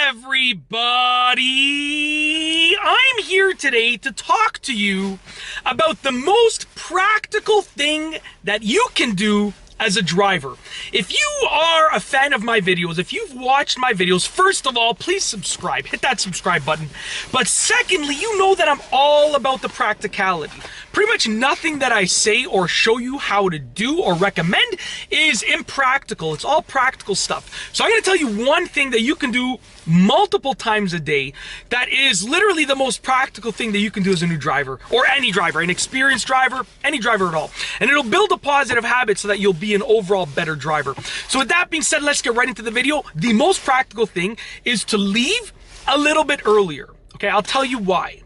everybody! I'm here today to talk to you about the most practical thing that you can do as a driver. If you are a fan of my videos, if you've watched my videos, first of all, please subscribe. Hit that subscribe button. But secondly, you know that I'm all about the practicality. Pretty much nothing that I say or show you how to do or recommend is impractical. It's all practical stuff. So I'm going to tell you one thing that you can do multiple times a day that is literally the most practical thing that you can do as a new driver, or any driver, an experienced driver, any driver at all. And it'll build a positive habit so that you'll be an overall better driver. So with that being said, let's get right into the video. The most practical thing is to leave a little bit earlier. Okay, I'll tell you why.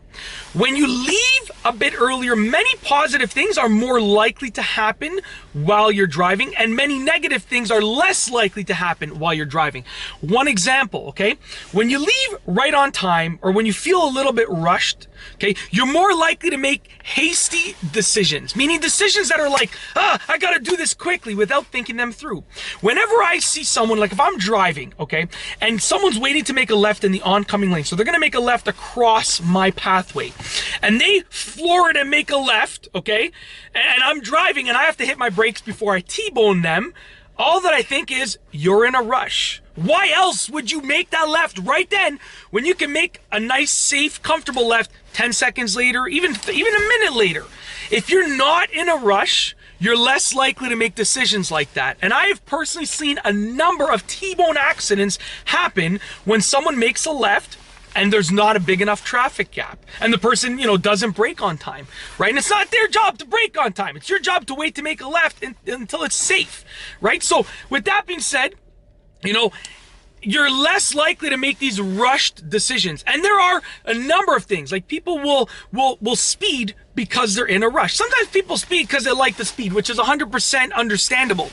When you leave a bit earlier, many positive things are more likely to happen while you're driving, and many negative things are less likely to happen while you're driving. One example, okay? When you leave right on time, or when you feel a little bit rushed, okay, you're more likely to make hasty decisions, meaning decisions that are like, I gotta do this quickly without thinking them through. Whenever I see someone, like if I'm driving, okay, and someone's waiting to make a left in the oncoming lane, so they're gonna make a left across my pathway, and they floor it and make a left, okay, and I'm driving and I have to hit my brakes before I T-bone them, all that I think is, you're in a rush. Why else would you make that left right then when you can make a nice, safe, comfortable left 10 seconds later, even a minute later? If you're not in a rush, you're less likely to make decisions like that. And I have personally seen a number of T-bone accidents happen when someone makes a left and there's not a big enough traffic gap, and the person, doesn't brake on time, right? And it's not their job to brake on time. It's your job to wait to make a left until it's safe, right? So with that being said, you're less likely to make these rushed decisions. And there are a number of things, like people will speed because they're in a rush. Sometimes people speed because they like the speed, which is 100% understandable.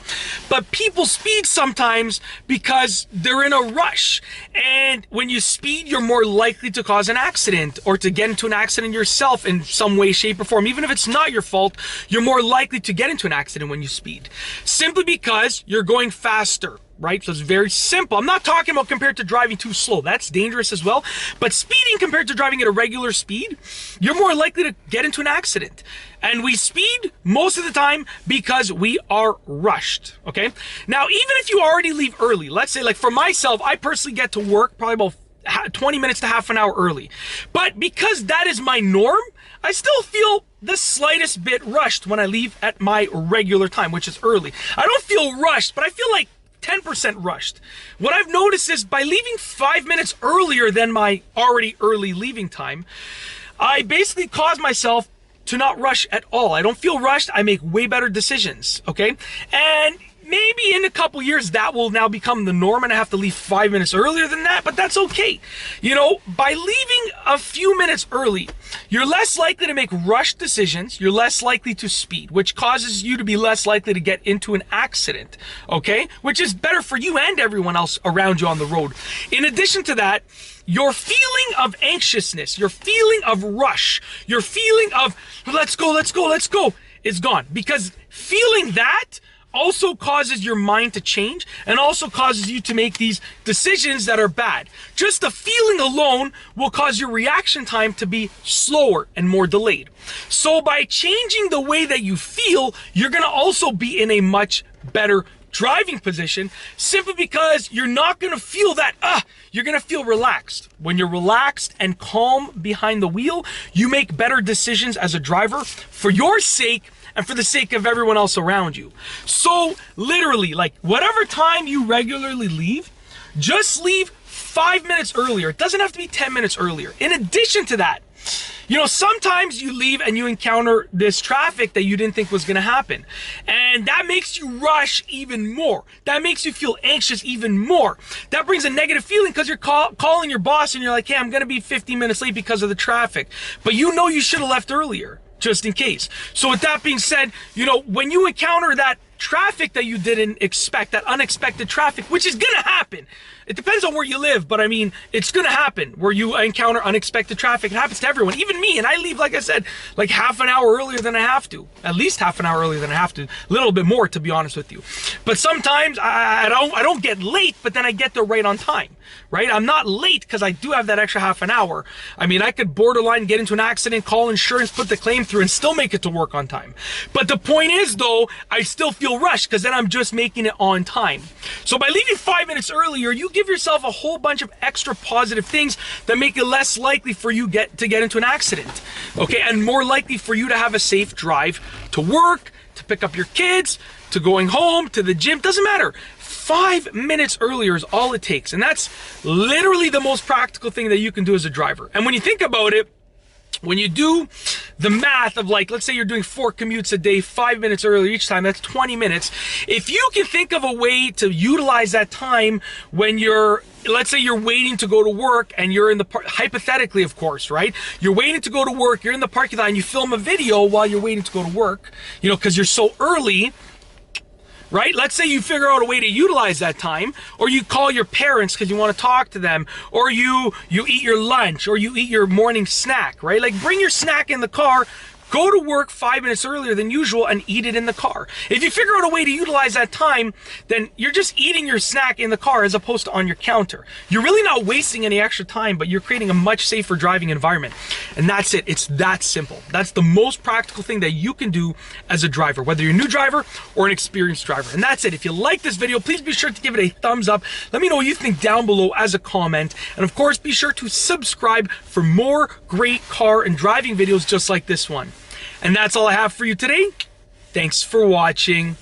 But people speed sometimes because they're in a rush. And when you speed, you're more likely to cause an accident or to get into an accident yourself in some way, shape, or form. Even if it's not your fault, you're more likely to get into an accident when you speed, simply because you're going faster. Right? So it's very simple. I'm not talking about compared to driving too slow. That's dangerous as well. But speeding compared to driving at a regular speed, you're more likely to get into an accident. And we speed most of the time because we are rushed. Okay? Now, even if you already leave early, let's say like for myself, I personally get to work probably about 20 minutes to half an hour early. But because that is my norm, I still feel the slightest bit rushed when I leave at my regular time, which is early. I don't feel rushed, but I feel like 10% rushed. What I've noticed is by leaving 5 minutes earlier than my already early leaving time, I basically cause myself to not rush at all. I don't feel rushed. I make way better decisions, okay? And maybe in a couple years that will now become the norm and I have to leave 5 minutes earlier than that, but that's okay. By leaving a few minutes early, you're less likely to make rushed decisions, you're less likely to speed, which causes you to be less likely to get into an accident, okay? Which is better for you and everyone else around you on the road. In addition to that, your feeling of anxiousness, your feeling of rush, your feeling of let's go, is gone. Because feeling that also causes your mind to change and also causes you to make these decisions that are bad. Just the feeling alone will cause your reaction time to be slower and more delayed. So by changing the way that you feel, you're going to also be in a much better driving position, simply because you're not going to feel that, you're going to feel relaxed. When you're relaxed and calm behind the wheel, you make better decisions as a driver for your sake and for the sake of everyone else around you. So literally, like whatever time you regularly leave, just leave 5 minutes earlier. It doesn't have to be 10 minutes earlier. In addition to that, sometimes you leave and you encounter this traffic that you didn't think was going to happen. And that makes you rush even more. That makes you feel anxious even more. That brings a negative feeling because you're calling your boss and you're like, hey, I'm going to be 15 minutes late because of the traffic. But you should have left earlier, just in case. So with that being said, when you encounter that traffic that you didn't expect, that unexpected traffic, which is going to happen. it depends on where you live, but I mean, it's gonna happen where you encounter unexpected traffic. It happens to everyone, even me, and I leave, like I said, like half an hour earlier than I have to. At least half an hour earlier than I have to. A little bit more, to be honest with you. But sometimes I don't get late, but then I get there right on time, right? I'm not late because I do have that extra half an hour. I mean, I could borderline get into an accident, call insurance, put the claim through, and still make it to work on time. But the point is, though, I still feel rushed because then I'm just making it on time. So by leaving 5 minutes earlier, you give yourself a whole bunch of extra positive things that make it less likely for you to get into an accident, okay? And more likely for you to have a safe drive to work, to pick up your kids, to going home, to the gym, doesn't matter. 5 minutes earlier is all it takes. And that's literally the most practical thing that you can do as a driver. And when you think about it, when you do the math of, like, let's say you're doing 4 commutes a day, 5 minutes earlier each time, that's 20 minutes. If you can think of a way to utilize that time when you're, let's say you're waiting to go to work and you're in the hypothetically, of course, right? You're waiting to go to work, you're in the parking lot and you film a video while you're waiting to go to work, you know, because you're so early, right? Let's say you figure out a way to utilize that time, or you call your parents because you want to talk to them, or you eat your lunch, or you eat your morning snack, right? Like, bring your snack in the car, go to work 5 minutes earlier than usual and eat it in the car. If you figure out a way to utilize that time, then you're just eating your snack in the car as opposed to on your counter. You're really not wasting any extra time, but you're creating a much safer driving environment. And that's it. It's that simple. That's the most practical thing that you can do as a driver, whether you're a new driver or an experienced driver. And that's it. If you like this video, please be sure to give it a thumbs up. Let me know what you think down below as a comment. And of course, be sure to subscribe for more great car and driving videos just like this one. And that's all I have for you today. Thanks for watching.